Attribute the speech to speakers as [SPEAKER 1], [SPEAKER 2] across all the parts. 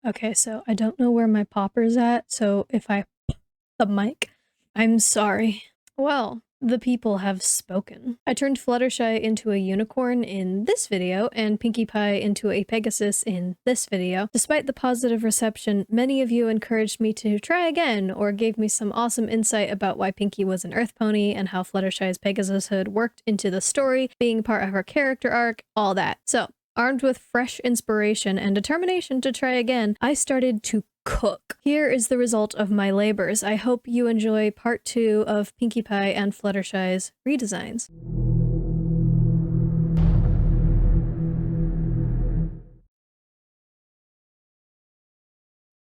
[SPEAKER 1] Okay, so I don't know where my popper's at, so if I the mic, I'm sorry. Well, the people have spoken. I turned Fluttershy into a unicorn in this video, and Pinkie Pie into a Pegasus in this video. Despite the positive reception, many of you encouraged me to try again, or gave me some awesome insight about why Pinkie was an Earth Pony, and how Fluttershy's Pegasushood worked into the story, being part of her character arc, all that. So, armed with fresh inspiration and determination to try again, I started to cook. Here is the result of my labors. I hope you enjoy part 2 of Pinkie Pie and Fluttershy's redesigns.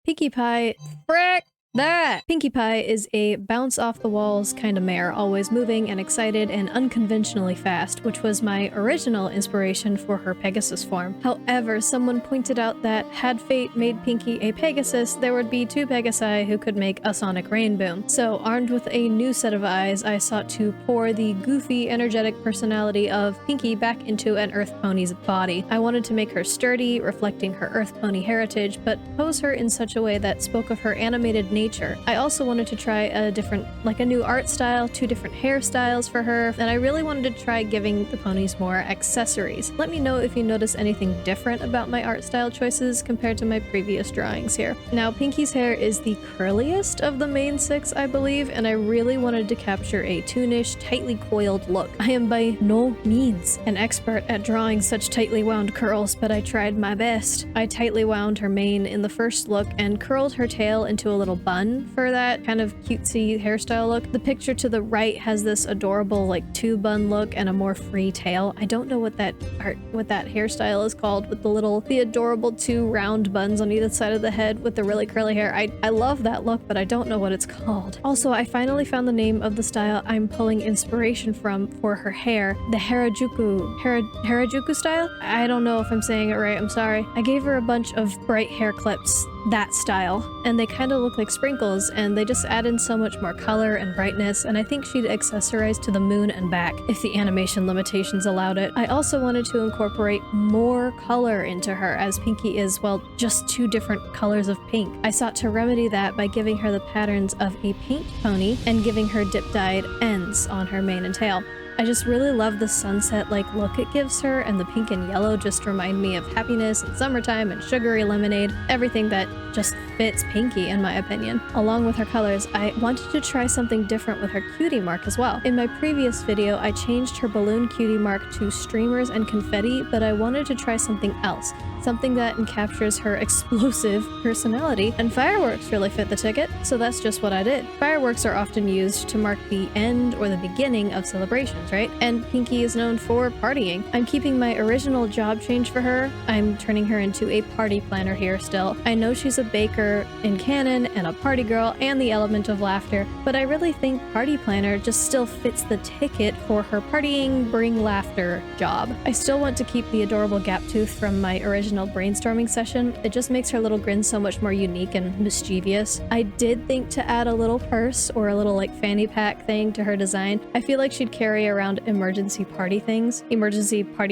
[SPEAKER 1] Pinkie Pie, frick that! Pinkie Pie is a bounce-off-the-walls kind of mare, always moving and excited and unconventionally fast, which was my original inspiration for her Pegasus form. However, someone pointed out that had fate made Pinkie a Pegasus, there would be 2 Pegasi who could make a sonic rain boom. So, armed with a new set of eyes, I sought to pour the goofy, energetic personality of Pinkie back into an Earth Pony's body. I wanted to make her sturdy, reflecting her Earth Pony heritage, but pose her in such a way that spoke of her animated nature. I also wanted to try a new art style, 2 different hairstyles for her, and I really wanted to try giving the ponies more accessories. Let me know if you notice anything different about my art style choices compared to my previous drawings here. Now, Pinkie's hair is the curliest of the main 6, I believe, and I really wanted to capture a toonish, tightly coiled look. I am by no means an expert at drawing such tightly wound curls, but I tried my best. I tightly wound her mane in the first look and curled her tail into a little bun for that kind of cutesy hairstyle look. The picture to the right has this adorable like 2-bun look and a more free tail. I don't know what that hairstyle is called, with the adorable 2 round buns on either side of the head with the really curly hair. I love that look, but I don't know what it's called. Also, I finally found the name of the style I'm pulling inspiration from for her hair, the Harajuku style? I don't know if I'm saying it right, I'm sorry. I gave her a bunch of bright hair clips, that style, and they kind of look like sprinkles, and they just add in so much more color and brightness, and I think she'd accessorize to the moon and back if the animation limitations allowed it. I also wanted to incorporate more color into her, as Pinkie is, well, just 2 different colors of pink. I sought to remedy that by giving her the patterns of a paint pony and giving her dip-dyed ends on her mane and tail. I just really love the sunset-like look it gives her, and the pink and yellow just remind me of happiness and summertime and sugary lemonade, everything that just fits Pinkie in my opinion. Along with her colors, I wanted to try something different with her cutie mark as well. In my previous video, I changed her balloon cutie mark to streamers and confetti, but I wanted to try something else. Something that encaptures her explosive personality, and fireworks really fit the ticket, so that's just what I did. Fireworks are often used to mark the end or the beginning of celebrations, right? And Pinkie is known for partying. I'm keeping my original job change for her. I'm turning her into a party planner here still. I know she's a baker in canon and a party girl and the element of laughter, but I really think party planner just still fits the ticket for her partying, bring laughter job. I still want to keep the adorable gap tooth from my original brainstorming session. It just makes her little grin so much more unique and mischievous. I did think to add a little purse or a little like fanny pack thing to her design. I feel like she'd carry around emergency party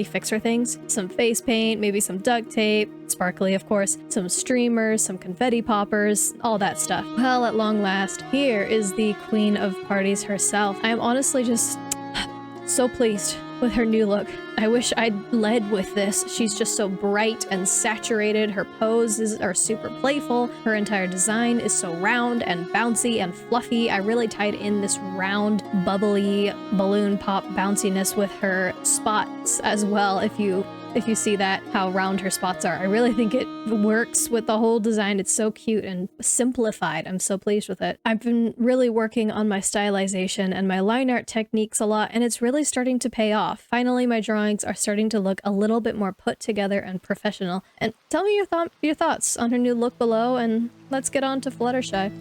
[SPEAKER 1] fixer things. Some face paint, maybe some duct tape, sparkly of course, some streamers, some confetti poppers, all that stuff. Well, at long last, here is the queen of parties herself. I am honestly just so pleased with her new look. I wish I'd led with this. She's just so bright and saturated. Her poses are super playful. Her entire design is so round and bouncy and fluffy. I really tied in this round, bubbly balloon pop bounciness with her spots as well. If you see that, how round her spots are. I really think it works with the whole design. It's so cute and simplified. I'm so pleased with it. I've been really working on my stylization and my line art techniques a lot, and it's really starting to pay off. Finally, my drawings are starting to look a little bit more put together and professional. And tell me your thoughts on her new look below, and let's get on to Fluttershy.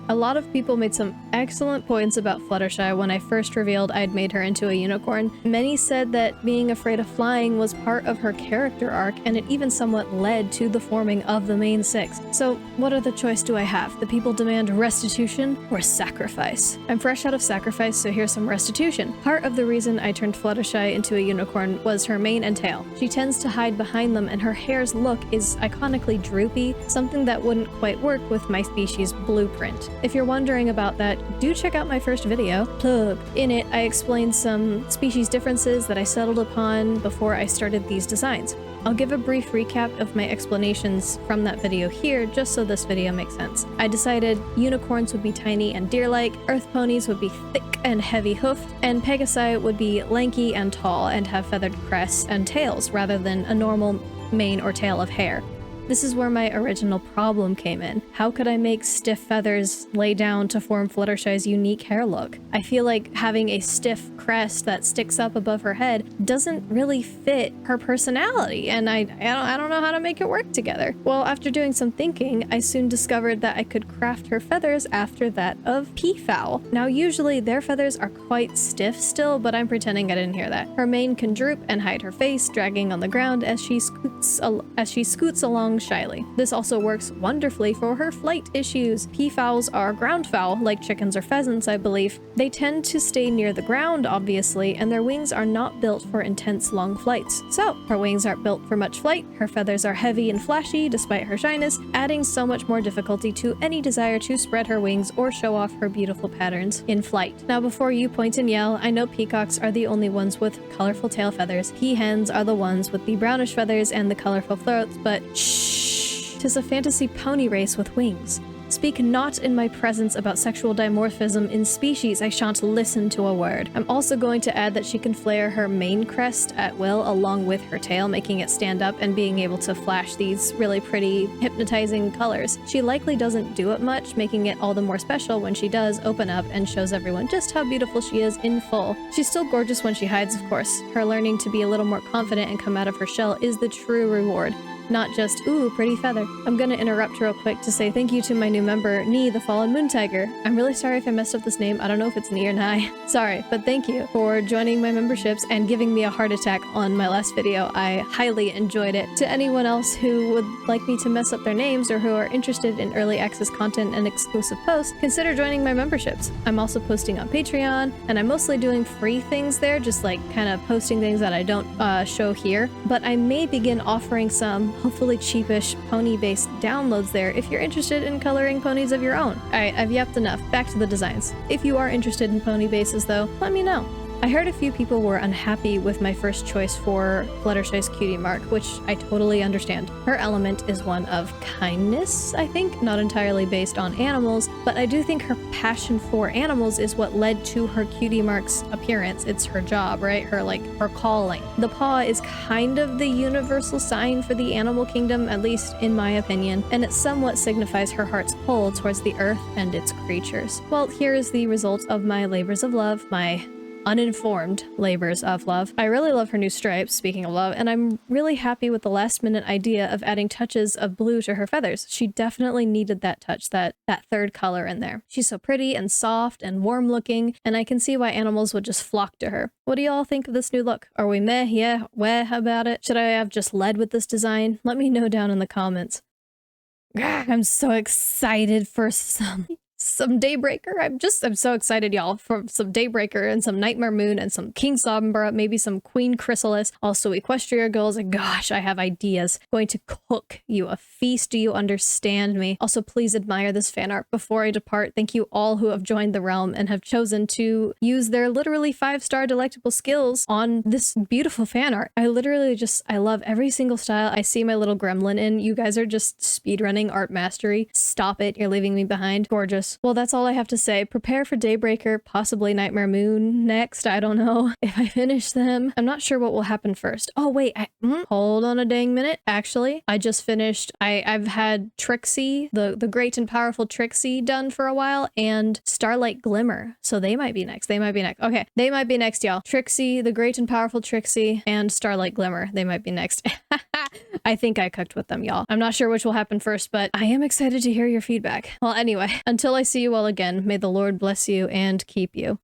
[SPEAKER 1] A lot of people made some excellent points about Fluttershy when I first revealed I'd made her into a unicorn. Many said that being afraid of flying was part of her character arc, and it even somewhat led to the forming of the main six. So what other choice do I have? The people demand restitution or sacrifice. I'm fresh out of sacrifice, so here's some restitution. Part of the reason I turned Fluttershy into a unicorn was her mane and tail. She tends to hide behind them, and her hair's look is iconically droopy, something that wouldn't quite work with my species' blueprint. If you're wondering about that, do check out my first video, plug. In it, I explained some species differences that I settled upon before I started these designs. I'll give a brief recap of my explanations from that video here, just so this video makes sense. I decided unicorns would be tiny and deer-like, earth ponies would be thick and heavy-hoofed, and pegasi would be lanky and tall and have feathered crests and tails rather than a normal mane or tail of hair. This is where my original problem came in. How could I make stiff feathers lay down to form Fluttershy's unique hair look? I feel like having a stiff crest that sticks up above her head doesn't really fit her personality, and I don't know how to make it work together. Well, after doing some thinking, I soon discovered that I could craft her feathers after that of peafowl. Now, usually their feathers are quite stiff still, but I'm pretending I didn't hear that. Her mane can droop and hide her face, dragging on the ground as she scoots along shyly. This also works wonderfully for her flight issues. Peafowls are ground fowl, like chickens or pheasants, I believe. They tend to stay near the ground, obviously, and their wings are not built for intense long flights. So, her wings aren't built for much flight, her feathers are heavy and flashy despite her shyness, adding so much more difficulty to any desire to spread her wings or show off her beautiful patterns in flight. Now, before you point and yell, I know peacocks are the only ones with colorful tail feathers. Peahens are the ones with the brownish feathers and the colorful throats, but shh! 'Tis a fantasy pony race with wings. Speak not in my presence about sexual dimorphism in species, I shan't listen to a word. I'm also going to add that she can flare her mane crest at will along with her tail, making it stand up and being able to flash these really pretty, hypnotizing colors. She likely doesn't do it much, making it all the more special when she does open up and shows everyone just how beautiful she is in full. She's still gorgeous when she hides, of course. Her learning to be a little more confident and come out of her shell is the true reward. Not just, ooh, pretty feather. I'm gonna interrupt real quick to say thank you to my new member, Nee, the Fallen Moon Tiger. I'm really sorry if I messed up this name. I don't know if it's Nee or Nye. Sorry, but thank you for joining my memberships and giving me a heart attack on my last video. I highly enjoyed it. To anyone else who would like me to mess up their names or who are interested in early access content and exclusive posts, consider joining my memberships. I'm also posting on Patreon, and I'm mostly doing free things there, just like kind of posting things that I don't show here. But I may begin offering some hopefully cheapish pony-based downloads there if you're interested in coloring ponies of your own. Alright, I've yapped enough. Back to the designs. If you are interested in pony bases though, let me know. I heard a few people were unhappy with my first choice for Fluttershy's cutie mark, which I totally understand. Her element is one of kindness, I think, not entirely based on animals, but I do think her passion for animals is what led to her cutie mark's appearance. It's her job, right? Her calling. The paw is kind of the universal sign for the animal kingdom, at least in my opinion, and it somewhat signifies her heart's pull towards the earth and its creatures. Well, here is the result of my labors of love, my uninformed labors of love. I really love her new stripes, speaking of love, and I'm really happy with the last minute idea of adding touches of blue to her feathers. She definitely needed that touch, that third color in there. She's so pretty and soft and warm looking, and I can see why animals would just flock to her. What do y'all think of this new look? Are we meh, yeah, weh about it? Should I have just led with this design? Let me know down in the comments. I'm so excited for some Daybreaker. I'm so excited, y'all, for some Daybreaker and some Nightmare Moon and some King Sombra, maybe some Queen Chrysalis, also Equestria Girls. Gosh, I have ideas. Going to cook you a feast. Do you understand me? Also, please admire this fan art before I depart. Thank you all who have joined the realm and have chosen to use their literally 5-star delectable skills on this beautiful fan art. I love every single style I see my little gremlin in. You guys are just speedrunning art mastery. Stop it. You're leaving me behind. Gorgeous. Well, that's all I have to say. Prepare for Daybreaker, possibly Nightmare Moon next. I don't know if I finish them. I'm not sure what will happen first. Oh, wait. Hold on a dang minute. Actually, I just finished. I've had Trixie, the great and powerful Trixie done for a while, and Starlight Glimmer. So they might be next. Okay, they might be next, y'all. Trixie, the great and powerful Trixie, and Starlight Glimmer. They might be next. I think I cooked with them, y'all. I'm not sure which will happen first, but I am excited to hear your feedback. Well, anyway, until I see you all again, may the Lord bless you and keep you.